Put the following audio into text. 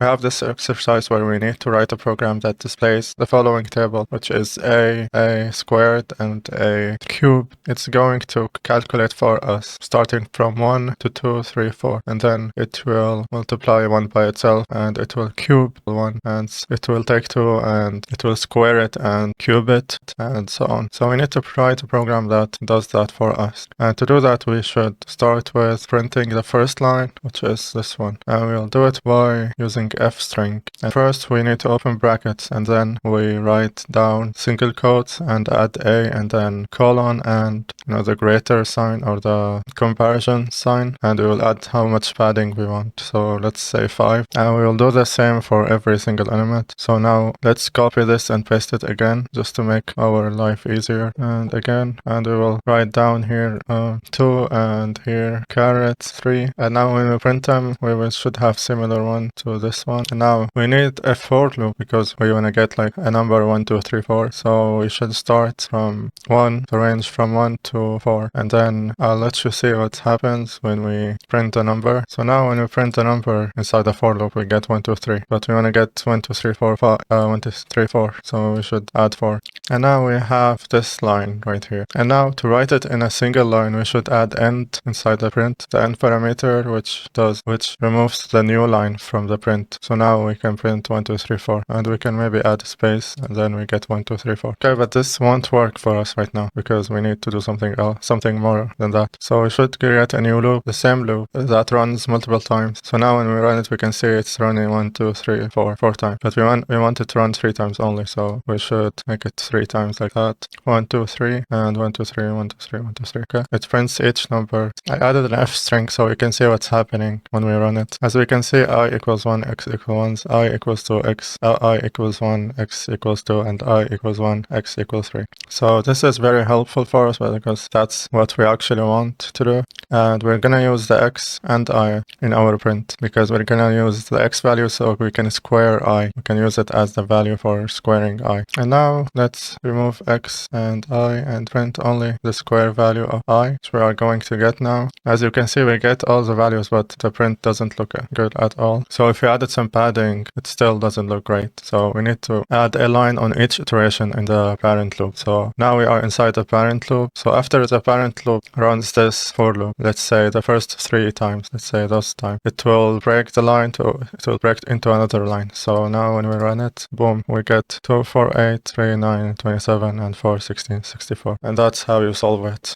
we have this exercise where we need to write a program that displays the following table, which is a squared and a cube. It's going to calculate for us, starting from 1 to 2, 3, 4, and then it will multiply 1 by itself, and it will cube 1, and it will take 2, and it will square it and cube it, and so on. So we need to write a program that does that for us. And to do that, we should start with printing the first line, which is this one. And we'll do it by using f-string. And first, we need to open brackets, and then we write down single quotes and add a, and then colon, and the greater sign or the comparison sign, and we will add how much padding we want. So let's say 5, and we will do the same for every single element. So now let's copy this and paste it again, just to make our life easier. And again, and we will write down here 2, and here caret 3. And now when we print them, we should have similar one to this one. And now we need a for loop because we want to get like a number 1, 2, 3, 4. So we should start from 1, the range from 1 to 4. And then I'll let you see what happens when we print a number. So now when we print a number inside the for loop, we get 1, 2, 3. But we want to get 1, 2, 3, 4, 5, 1, 2, 3, 4. So we should add 4. And now we have this line right here. And now to write it in a single line, we should add end inside the print, the end parameter, which removes the new line from the print. So now we can print 1, 2, 3, 4, and we can maybe add a space, and then we get 1, 2, 3, 4. Okay, but this won't work for us right now because we need to do something else, something more than that. So we should create a new loop, the same loop that runs multiple times. So now when we run it, we can see it's running 1, 2, 3, 4 times. But we want it to run 3 times only, so we should make it 3 times like that. 1, 2, 3, and 1, 2, 3, 1, 2, 3, 1, 2, 3. Okay, it prints each number. I added an f string so we can see what's happening when we run it. As we can see, I equals 1, x equals 1, I equals 2, x, I equals 1, x equals 2, and I equals 1, x equals 3. So this is very helpful for us because that's what we actually want to do. And we're gonna use the x and I in our print because we're gonna use the x value so we can square I. We can use it as the value for squaring I. And now let's remove x and I and print only the square value of I, which we are going to get now. As you can see, we get all the values, but the print doesn't look good at all. So if we added some padding, it still doesn't look great. So we need to add a line on each iteration in the parent loop. So now we are inside the parent loop. So after the parent loop runs this for loop, let's say the first 3 times, let's say those times, it will break the line it will break into another line. So now when we run it, boom, we get 2, 4, 8, 3, 9, 27, and 4, 16, 64. And that's how you solve it.